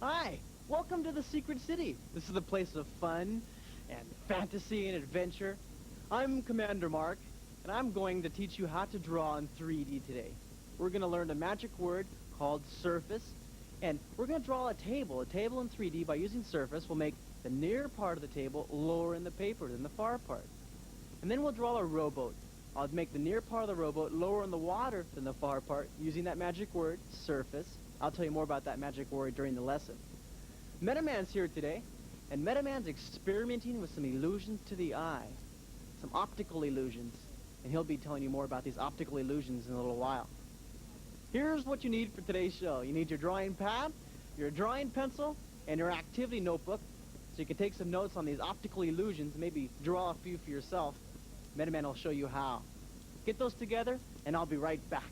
Hi, welcome to the Secret City. This is the place of fun and fantasy and adventure. I'm Commander Mark, and I'm going to teach you how to draw in 3D today. We're going to learn a magic word called surface, and we're going to draw a table. A table in 3D by using surface will make the near part of the table lower in the paper than the far part. And then we'll draw a rowboat. I'll make the near part of the rowboat lower in the water than the far part using that magic word, surface. I'll tell you more about that magic word during the lesson. Metaman's here today, and Metaman's experimenting with some illusions to the eye, some optical illusions, and he'll be telling you more about these optical illusions in a little while. Here's what you need for today's show. You need your drawing pad, your drawing pencil, and your activity notebook, so you can take some notes on these optical illusions, maybe draw a few for yourself. Metaman will show you how. Get those together, and I'll be right back.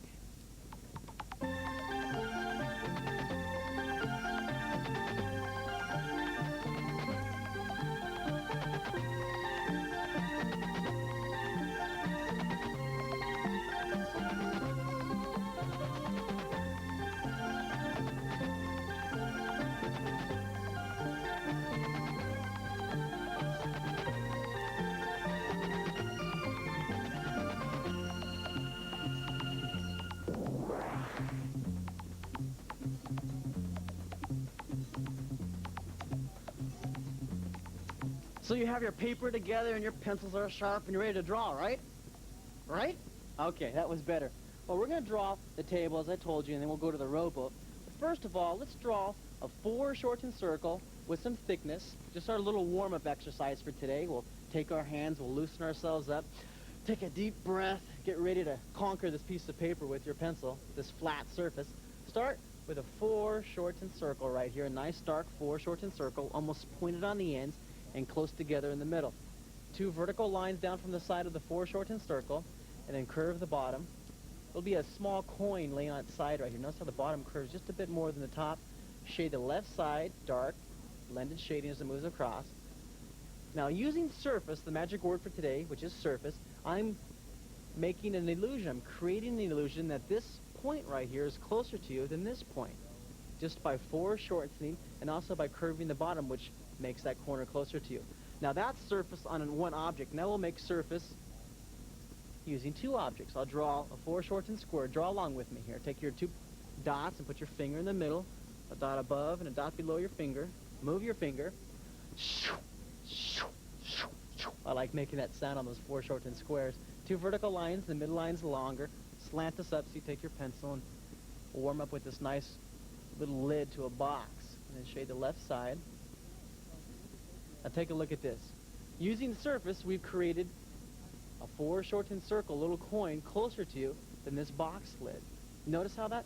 So you have your paper together and your pencils are sharp and you're ready to draw, right? Right? Okay, that was better. Well, we're going to draw the table, as I told you, and then we'll go to the rowboat. But first of all, let's draw a foreshortened circle with some thickness. Just our little warm-up exercise for today. We'll take our hands, we'll loosen ourselves up, take a deep breath, get ready to conquer this piece of paper with your pencil, this flat surface. Start with a foreshortened circle right here, a nice dark foreshortened circle, almost pointed on the ends, and close together in the middle. 2 vertical lines down from the side of the foreshortened circle, and then curve the bottom. There'll be a small coin laying on its side right here. Notice how the bottom curves just a bit more than the top. Shade the left side dark, blended shading as it moves across. Now, using surface, the magic word for today, which is surface, I'm making an illusion. I'm creating an illusion that this point right here is closer to you than this point, just by foreshortening and also by curving the bottom, which makes that corner closer to you. Now that's surface on one object. Now we'll make surface using 2 objects. I'll draw a foreshortened square. Draw along with me here. Take your 2 dots and put your finger in the middle, a dot above and a dot below your finger. Move your finger. I like making that sound on those foreshortened squares. 2 vertical lines, the middle line's longer. Slant this up so you take your pencil and warm up with this nice little lid to a box. And then shade the left side. Now take a look at this. Using the surface, we've created a foreshortened circle, a little coin, closer to you than this box lid. Notice how that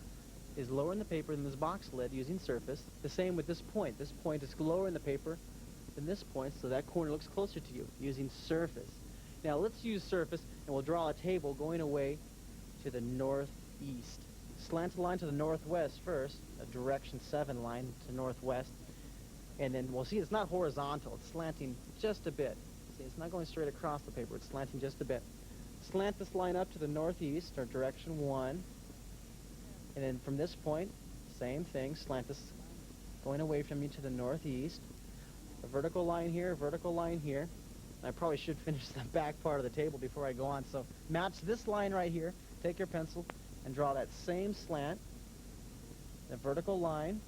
is lower in the paper than this box lid using surface. The same with this point. This point is lower in the paper than this point, so that corner looks closer to you using surface. Now let's use surface, and we'll draw a table going away to the northeast. Slant a line to the northwest first, a direction 7 line to northwest. And then we'll see it's not horizontal, it's slanting just a bit. See, it's not going straight across the paper, it's slanting just a bit. Slant this line up to the northeast, or direction 1. And then from this point, same thing, slant this going away from you to the northeast. A vertical line here, a vertical line here. And I probably should finish the back part of the table before I go on. So match this line right here, take your pencil, and draw that same slant. A vertical line.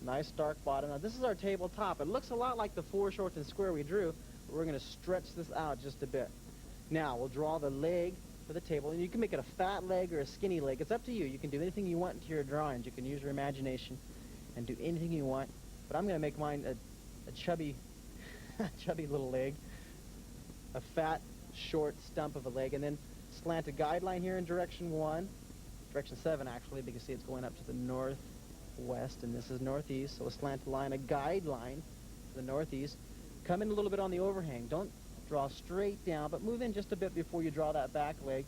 Nice dark bottom. Now this is our tabletop. It looks a lot like the foreshortened square we drew, but we're going to stretch this out just a bit. Now we'll draw the leg for the table, and you can make it a fat leg or a skinny leg. It's up to you. You can do anything you want to your drawings. You can use your imagination and do anything you want. But I'm going to make mine a chubby, chubby little leg, a fat, short stump of a leg, and then slant a guideline here in direction 1, direction 7 actually, because see it's going up to the northwest, and this is northeast, so a slant line, a guideline to the northeast. Come in a little bit on the overhang. Don't draw straight down, but move in just a bit before you draw that back leg.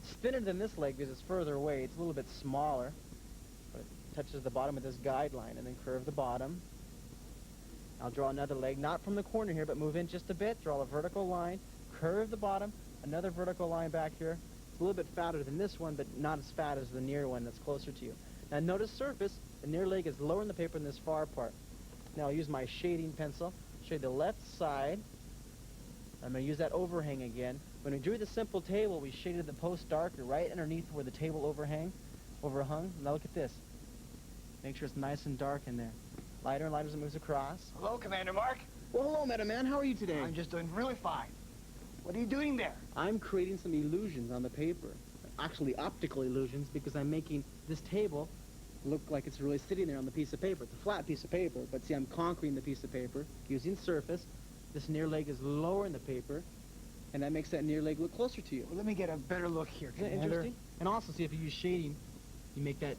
It's thinner than this leg because it's further away. It's a little bit smaller, but it touches the bottom of this guideline, and then curve the bottom. I'll draw another leg, not from the corner here, but move in just a bit, draw a vertical line, curve the bottom, another vertical line back here. It's a little bit fatter than this one, but not as fat as the near one that's closer to you. Now notice surface, The near leg is lower in the paper than this far part. Now I'll use my shading pencil, shade the left side. I'm going to use that overhang again. When we drew the simple table, we shaded the post darker right underneath where the table overhung. Now look at this. Make sure it's nice and dark in there. Lighter and lighter as it moves across. Hello, Commander Mark. Well, hello, Meta Man. How are you today? I'm just doing really fine. What are you doing there? I'm creating some illusions on the paper. Actually, optical illusions, because I'm making this table look like it's really sitting there on the piece of paper. It's a flat piece of paper, but see, I'm conquering the piece of paper using surface. This near leg is lower in the paper, and that makes that near leg look closer to you. Well, let me get a better look here, Isn't that Commander. interesting? And also, see, if you use shading, you make that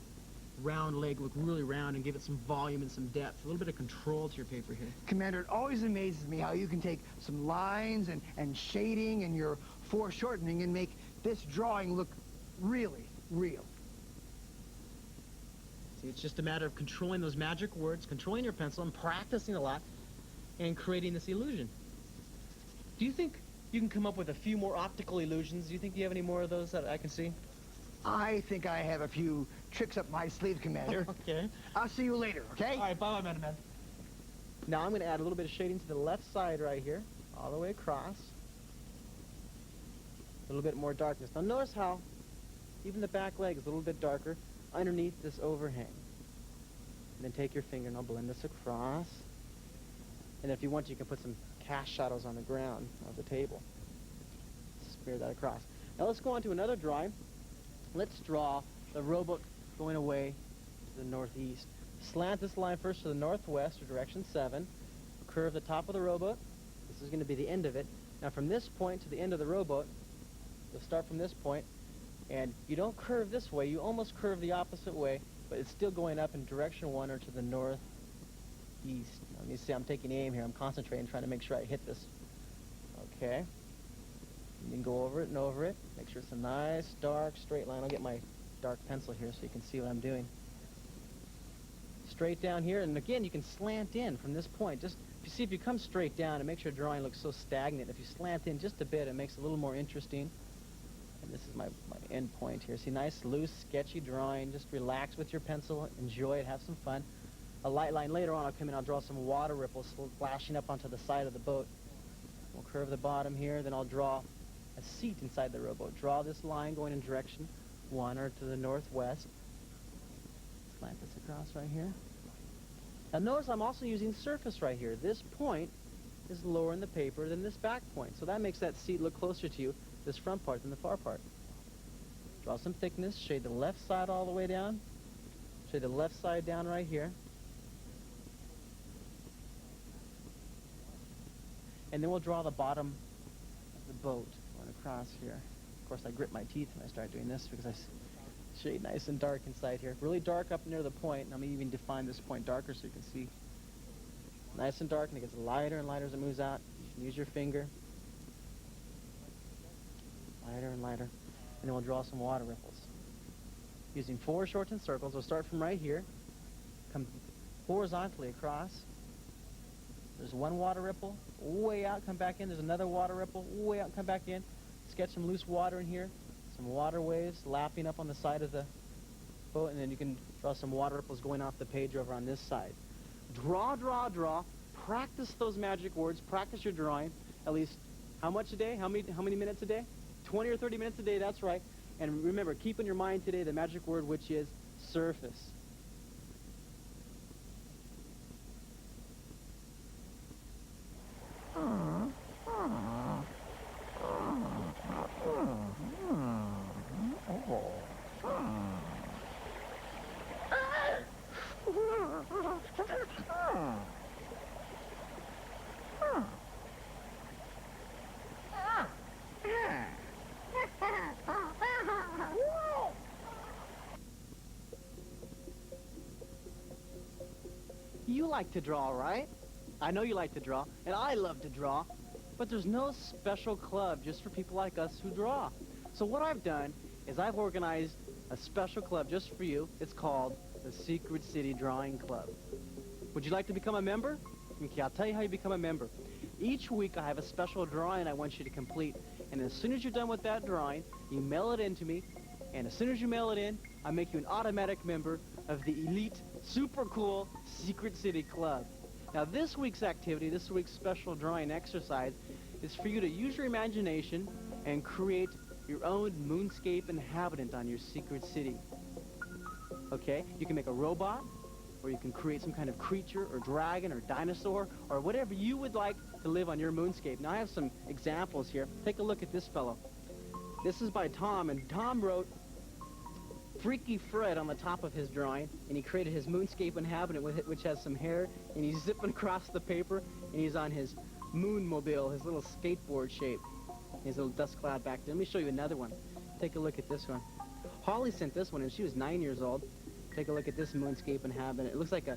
round leg look really round and give it some volume and some depth, a little bit of control to your paper here. Commander, it always amazes me how you can take some lines and shading and your foreshortening and make this drawing look really real. See, it's just a matter of controlling those magic words, controlling your pencil, and practicing a lot, and creating this illusion. Do you think you can come up with a few more optical illusions? Do you think you have any more of those that I can see? I think I have a few tricks up my sleeve, Commander. Okay. I'll see you later, okay? All right, bye-bye, Man. Now I'm going to add a little bit of shading to the left side right here, all the way across. A little bit more darkness. Now notice how even the back leg is a little bit darker underneath this overhang. And then take your finger and I'll blend this across. And if you want, you can put some cast shadows on the ground of the table. Smear that across. Now let's go on to another drawing. Let's draw the rowboat going away to the northeast. Slant this line first to the northwest, or direction 7. Curve the top of the rowboat. This is going to be the end of it. Now from this point to the end of the rowboat, you'll start from this point, and you don't curve this way, you almost curve the opposite way, but it's still going up in direction 1 or to the northeast. Let me see, I'm taking aim here. I'm concentrating, trying to make sure I hit this. Okay. You can go over it and over it. Make sure it's a nice, dark, straight line. I'll get my dark pencil here so you can see what I'm doing. Straight down here, and again, you can slant in from this point. Just see if you come straight down, it makes your drawing look so stagnant. If you slant in just a bit, it makes it a little more interesting. And this is my end point here. See, nice, loose, sketchy drawing. Just relax with your pencil, enjoy it, have some fun. A light line later on, I'll come in, I'll draw some water ripples flashing up onto the side of the boat. We'll curve the bottom here, then I'll draw a seat inside the rowboat. Draw this line going in direction 1 or to the northwest. Slant this across right here. Now notice I'm also using surface right here. This point is lower in the paper than this back point, so that makes that seat look closer to you, this front part, than the far part. Draw some thickness, shade the left side all the way down, shade the left side down right here. And then we'll draw the bottom of the boat going across here. Of course, I grip my teeth when I start doing this because I shade nice and dark inside here. Really dark up near the point, and I'm going to even define this point darker so you can see. Nice and dark, and it gets lighter and lighter as it moves out. You can use your finger. Lighter and lighter. And then we'll draw some water ripples. Using foreshortened circles, we'll start from right here. Come horizontally across. There's one water ripple, way out, come back in. There's another water ripple, way out, come back in. Sketch some loose water in here, some water waves lapping up on the side of the boat, and then you can draw some water ripples going off the page over on this side. Draw, draw, draw. Practice those magic words. Practice your drawing. At least, how much a day? How many minutes a day? 20 or 30 minutes a day, that's right. And remember, keep in your mind today the magic word, which is surface. You like to draw, right? I know you like to draw, and I love to draw, but there's no special club just for people like us who draw. So what I've done is I've organized a special club just for you. It's called the Secret City Drawing Club. Would you like to become a member? Okay, I'll tell you how you become a member. Each week I have a special drawing I want you to complete, and as soon as you're done with that drawing, you mail it in to me, and as soon as you mail it in, I make you an automatic member of the elite, super cool Secret City Club. Now this week's activity, this week's special drawing exercise, is for you to use your imagination and create your own moonscape inhabitant on your secret city. Okay? You can make a robot, or you can create some kind of creature or dragon or dinosaur or whatever you would like to live on your moonscape. Now I have some examples here. Take a look at this fellow. This is by Tom, and Tom wrote Freaky Fred on the top of his drawing, and he created his moonscape inhabitant with it, which has some hair, and he's zipping across the paper, and he's on his moonmobile, his little skateboard shape. His little dust cloud back there. Let me show you another one. Take a look at this one. Holly sent this one, and she was 9 years old. Take a look at this moonscape inhabitant. It looks like a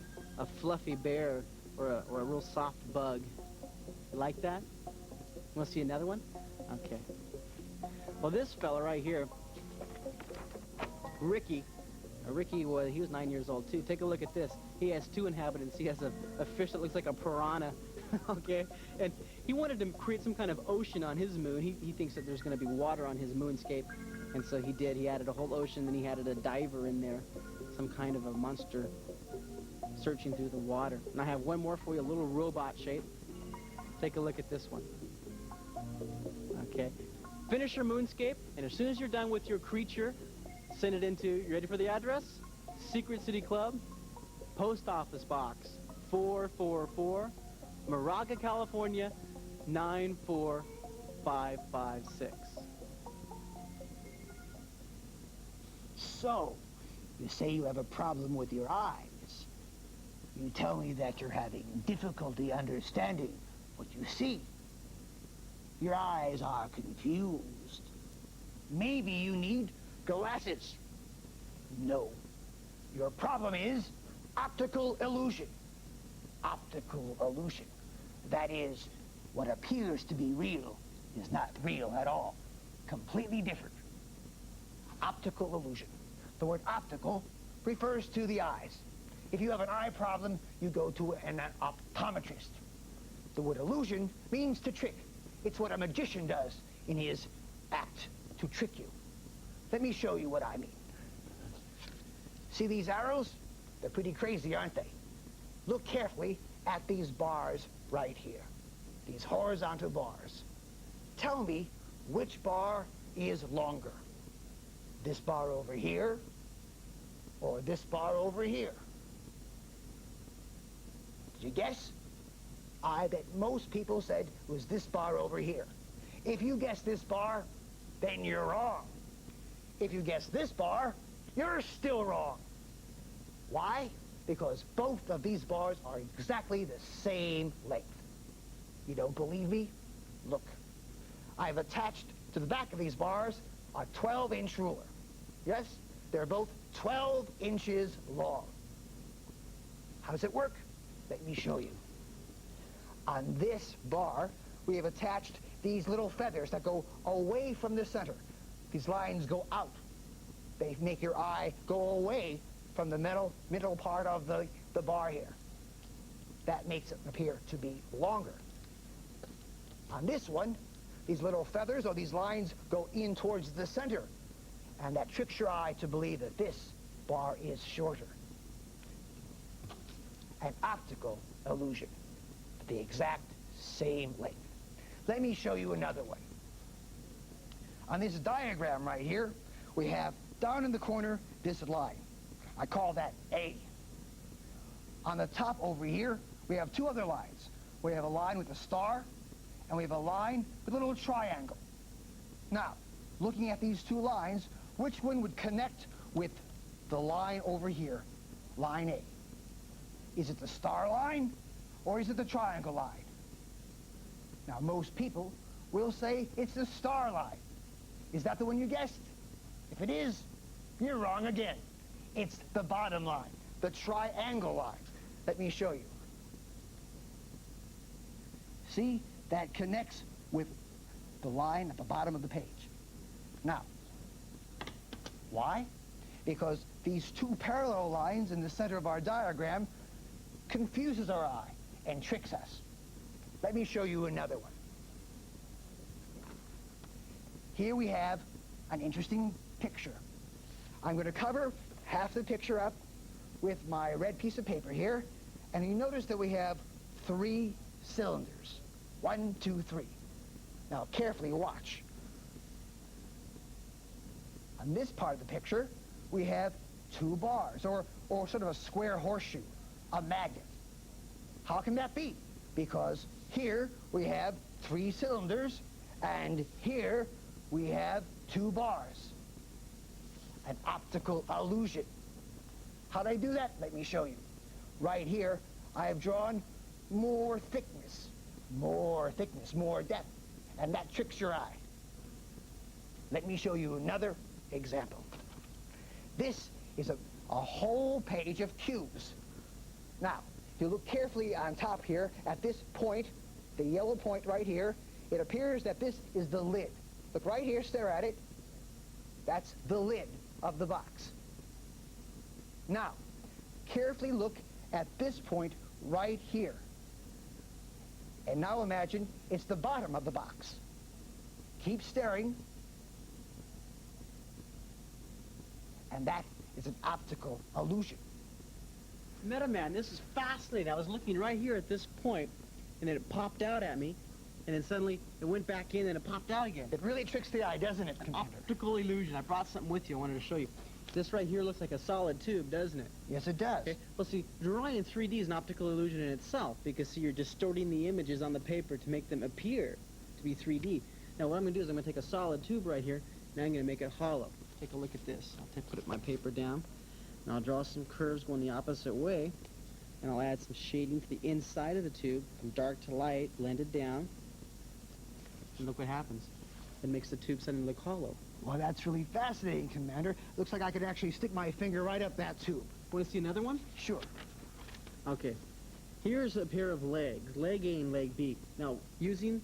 fluffy bear or a real soft bug. You like that? Want to see another one? Okay. Well, this fella right here, Ricky, he was 9 years old too. Take a look at this. He has two inhabitants. He has a fish that looks like a piranha. Okay? And he wanted to create some kind of ocean on his moon. He thinks that there's going to be water on his moonscape. And so he did. He added a whole ocean, then he added a diver in there. Some kind of a monster searching through the water. And I have one more for you, a little robot shape. Take a look at this one. Okay. Finish your moonscape, and as soon as you're done with your creature, send it into, you ready for the address? Secret City Club, Post Office Box 444, Moraga, California, 94556. So, you say you have a problem with your eyes. You tell me that you're having difficulty understanding what you see. Your eyes are confused. Maybe you need glasses. No. Your problem is optical illusion. Optical illusion. That is, what appears to be real is not real at all. Completely different. Optical illusion. The word optical refers to the eyes. If you have an eye problem, you go to an optometrist. The word illusion means to trick. It's what a magician does in his act to trick you. Let me show you what I mean. See these arrows? They're pretty crazy, aren't they? Look carefully at these bars right here. These horizontal bars. Tell me which bar is longer. This bar over here, or this bar over here? Did you guess? I bet most people said it was this bar over here. If you guess this bar, then you're wrong. If you guess this bar, you're still wrong. Why? Because both of these bars are exactly the same length. You don't believe me? Look. I've attached to the back of these bars a 12-inch ruler. Yes, they're both 12 inches long. How does it work? Let me show you. On this bar, we have attached these little feathers that go away from the center. These lines go out. They make your eye go away from the middle part of the bar here. That makes it appear to be longer. On this one, these little feathers or these lines go in towards the center, and that tricks your eye to believe that this bar is shorter. An optical illusion. The exact same length. Let me show you another one. On this diagram right here, we have down in the corner this line. I call that A. On the top over here, we have two other lines. We have a line with a star, and we have a line with a little triangle. Now, looking at these two lines, which one would connect with the line over here, line A? Is it the star line, or is it the triangle line? Now, most people will say it's the star line. Is that the one you guessed? If it is, you're wrong again. It's the bottom line, the triangle line. Let me show you. See, that connects with the line at the bottom of the page. Now, why? Because these two parallel lines in the center of our diagram confuses our eye and tricks us. Let me show you another one. Here we have an interesting picture. I'm going to cover half the picture up with my red piece of paper here, and you notice that we have 3 cylinders. 1, 2, 3. Now, carefully watch. On this part of the picture, we have 2 bars, or sort of a square horseshoe, a magnet. How can that be? Because here we have 3 cylinders, and here we have 2 bars. An optical illusion. How did I do that? Let me show you. Right here, I have drawn more thickness, more depth, and that tricks your eye. Let me show you another example. This is a whole page of cubes. Now, if you look carefully on top here, at this point, the yellow point right here, it appears that this is the lid. Look right here, stare at it. That's the lid of the box. Now, carefully look at this point right here. And now imagine it's the bottom of the box. Keep staring. And that is an optical illusion. Metaman, this is fascinating. I was looking right here at this point, and then it popped out at me, and then suddenly it went back in and it popped out again. It really tricks the eye, doesn't it, Commander? Optical illusion. I brought something with you I wanted to show you. This right here looks like a solid tube, doesn't it? Yes, it does. Okay. Well, see, drawing in 3D is an optical illusion in itself, because, see, you're distorting the images on the paper to make them appear to be 3D. Now, what I'm going to do is I'm going to take a solid tube right here, and I'm going to make it hollow. Take a look at this. I'll put my paper down, and I'll draw some curves going the opposite way, and I'll add some shading to the inside of the tube, from dark to light, blend it down, and look what happens. It makes the tube suddenly look hollow. Well, that's really fascinating, Commander. Looks like I could actually stick my finger right up that tube. Want to see another one? Sure. Okay. Here's a pair of legs, leg A and leg B. Now, using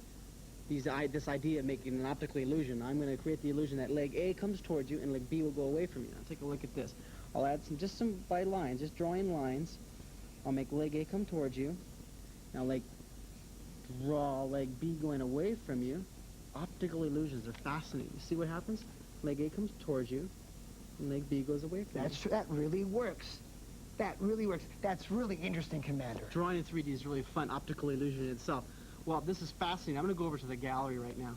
this idea of making an optical illusion, I'm going to create the illusion that leg A comes towards you and leg B will go away from you. Now, take a look at this. I'll add some by lines, just drawing lines. I'll make leg A come towards you. Now, draw leg B going away from you. Optical illusions are fascinating. You see what happens? Leg A comes towards you, and leg B goes away from you. That really works. That really works. That's really interesting, Commander. Drawing in 3D is really fun, optical illusion in itself. Well, this is fascinating. I'm going to go over to the gallery right now.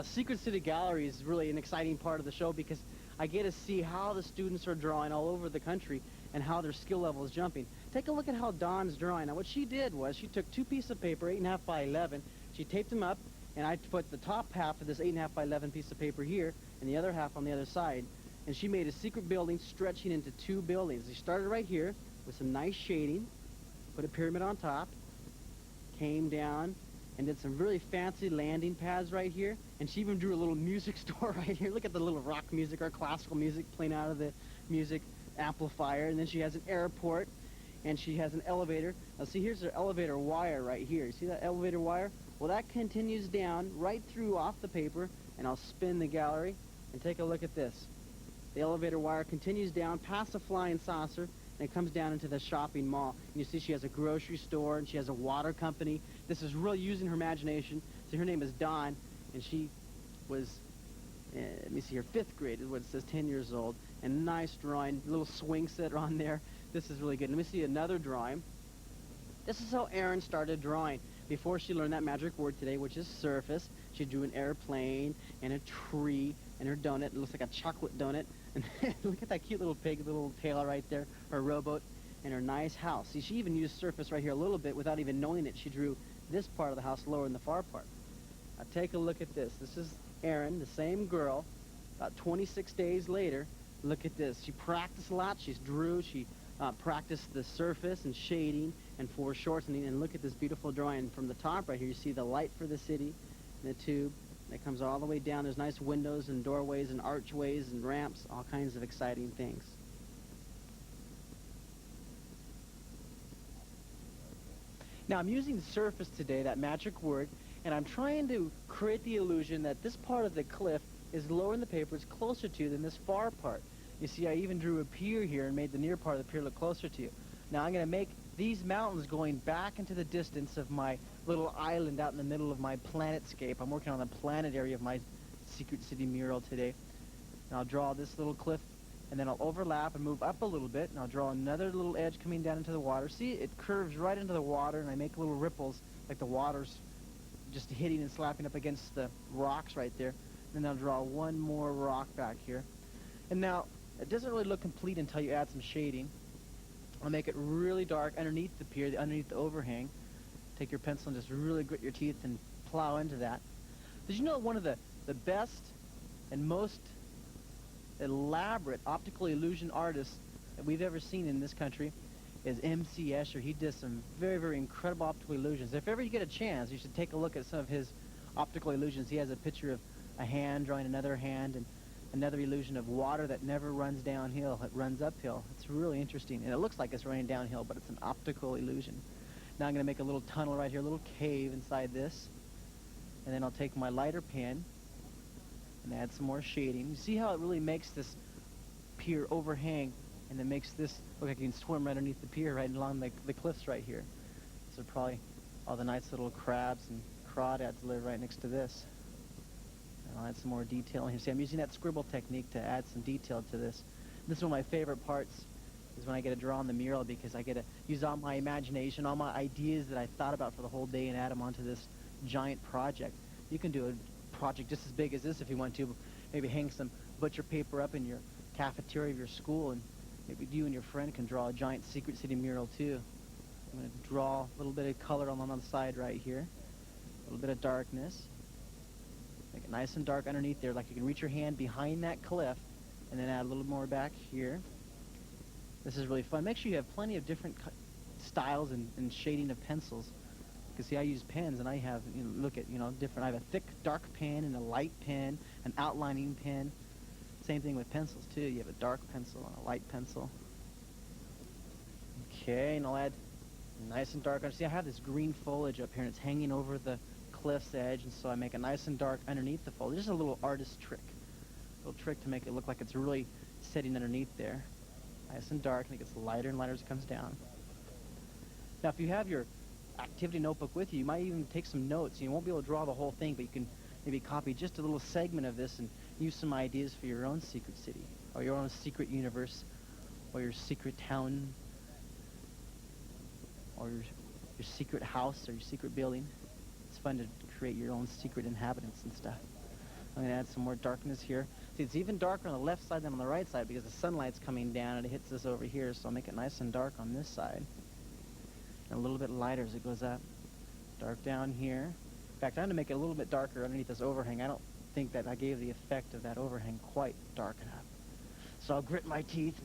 Secret City Gallery is really an exciting part of the show because I get to see how the students are drawing all over the country and how their skill level is jumping. Take a look at how Dawn's drawing. Now, what she did was she took 2 pieces of paper, 8.5 by 11. She taped them up, and I put the top half of this 8.5 by 11 piece of paper here and the other half on the other side. And she made a secret building stretching into 2 buildings. She started right here with some nice shading, put a pyramid on top, came down, and did some really fancy landing pads right here. And she even drew a little music store right here. Look at the little rock music or classical music playing out of the music amplifier. And then she has an airport, and she has an elevator. Now see, here's her elevator wire right here. See that elevator wire? Well, that continues down right through off the paper, and I'll spin the gallery, and take a look at this. The elevator wire continues down past the flying saucer, and it comes down into the shopping mall. And you see she has a grocery store, and she has a water company. This is really using her imagination. So her name is Dawn, and she was, let me see here, 5th grade is what it says, 10 years old. And nice drawing, little swing set on there. This is really good. Let me see another drawing. This is how Erin started drawing. Before she learned that magic word today, which is surface, she drew an airplane and a tree and her donut. It looks like a chocolate donut. And look at that cute little pig, little tail right there, her rowboat, and her nice house. See, she even used surface right here a little bit without even knowing it. She drew this part of the house lower than the far part. Now take a look at this. This is Erin, the same girl, about 26 days later. Look at this. She practiced a lot. She drew. She practiced the surface and shading and foreshortening. And look at this beautiful drawing from the top right here. You see the light for the city and the tube. That comes all the way down. There's nice windows and doorways and archways and ramps, all kinds of exciting things. Now, I'm using surface today, that magic word, and I'm trying to create the illusion that this part of the cliff is lower in the paper, it's closer to you than this far part. You see, I even drew a pier here and made the near part of the pier look closer to you. Now, I'm going to make these mountains going back into the distance of my little island out in the middle of my planetscape. I'm working on the planet area of my secret city mural today. And I'll draw this little cliff, and then I'll overlap and move up a little bit, and I'll draw another little edge coming down into the water. See, it curves right into the water, and I make little ripples like the water's just hitting and slapping up against the rocks right there. And then I'll draw one more rock back here. And now, it doesn't really look complete until you add some shading. I'll make it really dark underneath the pier, underneath the overhang. Take your pencil and just really grit your teeth and plow into that. Did you know one of the best and most elaborate optical illusion artists that we've ever seen in this country is M.C. Escher. He does some very, very incredible optical illusions. If ever you get a chance, you should take a look at some of his optical illusions. He has a picture of a hand drawing another hand, and another illusion of water that never runs downhill, it runs uphill. It's really interesting, and it looks like it's running downhill, but it's an optical illusion. Now I'm going to make a little tunnel right here, a little cave inside this, and then I'll take my lighter pen and add some more shading. You see how it really makes this pier overhang, and it makes this look like you can swim right underneath the pier, right along the cliffs right here. So probably all the nice little crabs and crawdads live right next to this. And I'll add some more detail in here. See, I'm using that scribble technique to add some detail to this. This is one of my favorite parts, is when I get to draw on the mural, because I get to use all my imagination, all my ideas that I thought about for the whole day, and add them onto this giant project. You can do a project just as big as this if you want to. Maybe hang some butcher paper up in your cafeteria of your school, and maybe you and your friend can draw a giant secret city mural too. I'm going to draw a little bit of color on the side right here, a little bit of darkness. Make it nice and dark underneath there, like you can reach your hand behind that cliff, and then add a little more back here. This is really fun. Make sure you have plenty of different styles and shading of pencils. Because see, I use pens, and I have, look at, different. I have a thick, dark pen and a light pen, an outlining pen. Same thing with pencils too. You have a dark pencil and a light pencil. Okay, and I'll add nice and dark. See, I have this green foliage up here, and it's hanging over the cliff's edge, and so I make it nice and dark underneath the foliage. Just a little artist trick. A little trick to make it look like it's really sitting underneath there. Nice and dark, and it gets lighter and lighter as it comes down. Now, if you have your activity notebook with you, you might even take some notes. You won't be able to draw the whole thing, but you can maybe copy just a little segment of this and use some ideas for your own secret city, or your own secret universe, or your secret town, or your secret house, or your secret building. It's fun to create your own secret inhabitants and stuff. I'm going to add some more darkness here. See, it's even darker on the left side than on the right side because the sunlight's coming down and it hits this over here, so I'll make it nice and dark on this side. And a little bit lighter as it goes up. Dark down here. In fact, I'm going to make it a little bit darker underneath this overhang. I don't think that I gave the effect of that overhang quite dark enough. So I'll grit my teeth.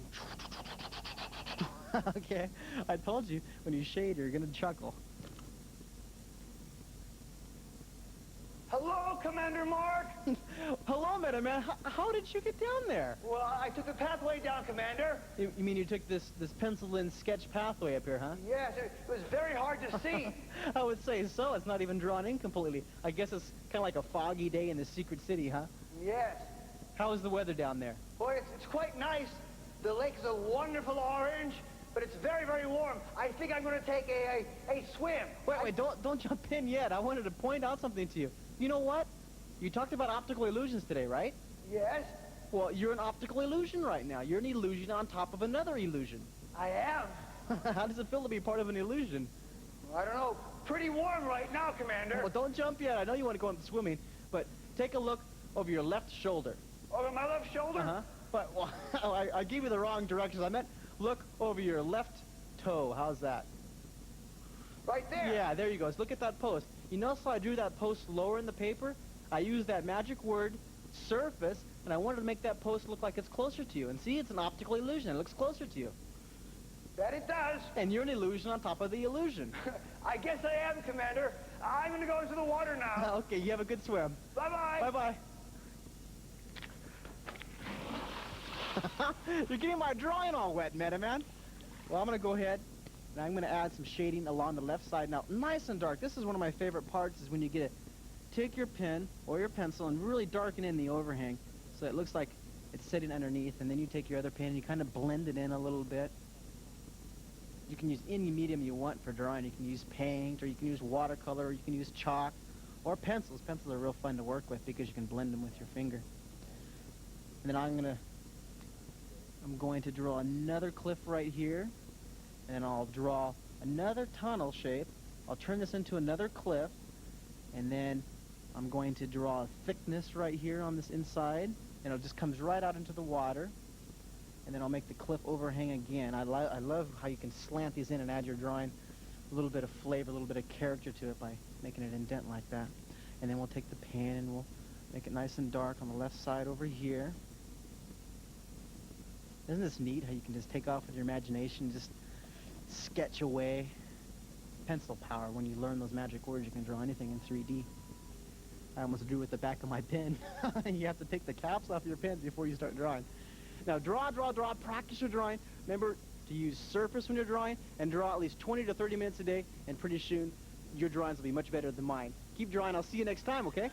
Okay, I told you, when you shade, you're going to chuckle. Hello, Commander Mark. Hello, Metaman. How did you get down there? Well, I took the pathway down, Commander. You mean you took this pencil-in sketch pathway up here, huh? Yes, it was very hard to see. I would say so. It's not even drawn in completely. I guess it's kind of like a foggy day in the secret city, huh? Yes. How is the weather down there? Boy, it's quite nice. The lake is a wonderful orange, but it's very, very warm. I think I'm going to take a swim. Wait, don't jump in yet. I wanted to point out something to you. You know what? You talked about optical illusions today, right? Yes, Well, you're an optical illusion right now. You're an illusion on top of another illusion. I am. How does it feel to be part of an illusion? I don't know. Pretty warm right now, Commander. Well, don't jump yet. I know you want to go into swimming, but take a look over your left shoulder. Over my left shoulder? Uh-huh. But, well, I gave you the wrong directions. I meant look over your left toe. How's that? Right there. Yeah, there you go. So look at that post. You notice how I drew that post lower in the paper? I used that magic word, surface, and I wanted to make that post look like it's closer to you. And see, it's an optical illusion. It looks closer to you. That it does. And you're an illusion on top of the illusion. I guess I am, Commander. I'm going to go into the water now. Okay, you have a good swim. Bye-bye. Bye-bye. You're getting my drawing all wet, Metaman. Well, I'm going to go ahead, and I'm going to add some shading along the left side. Now, nice and dark. This is one of my favorite parts, is when you get to take your pen or your pencil and really darken in the overhang so it looks like it's sitting underneath, and then you take your other pen and you kind of blend it in a little bit. You can use any medium you want for drawing. You can use paint, or you can use watercolor, or you can use chalk, Or pencils. Pencils are real fun to work with because you can blend them with your finger. And then I'm going to draw another cliff right here, and then I'll draw another tunnel shape. I'll turn this into another cliff, and then I'm going to draw a thickness right here on this inside, and it just comes right out into the water. And then I'll make the cliff overhang again. I love how you can slant these in and add your drawing a little bit of flavor, a little bit of character to it by making it indent like that. And then we'll take the pen and we'll make it nice and dark on the left side over here. Isn't this neat how you can just take off with your imagination, just sketch away? Pencil power. When you learn those magic words, you can draw anything in 3D. I almost drew with the back of my pen. You have to take the caps off your pens before you start drawing. Now draw, practice your drawing. Remember to use surface when you're drawing, and draw at least 20 to 30 minutes a day, and pretty soon your drawings will be much better than mine. Keep drawing. I'll see you next time, okay?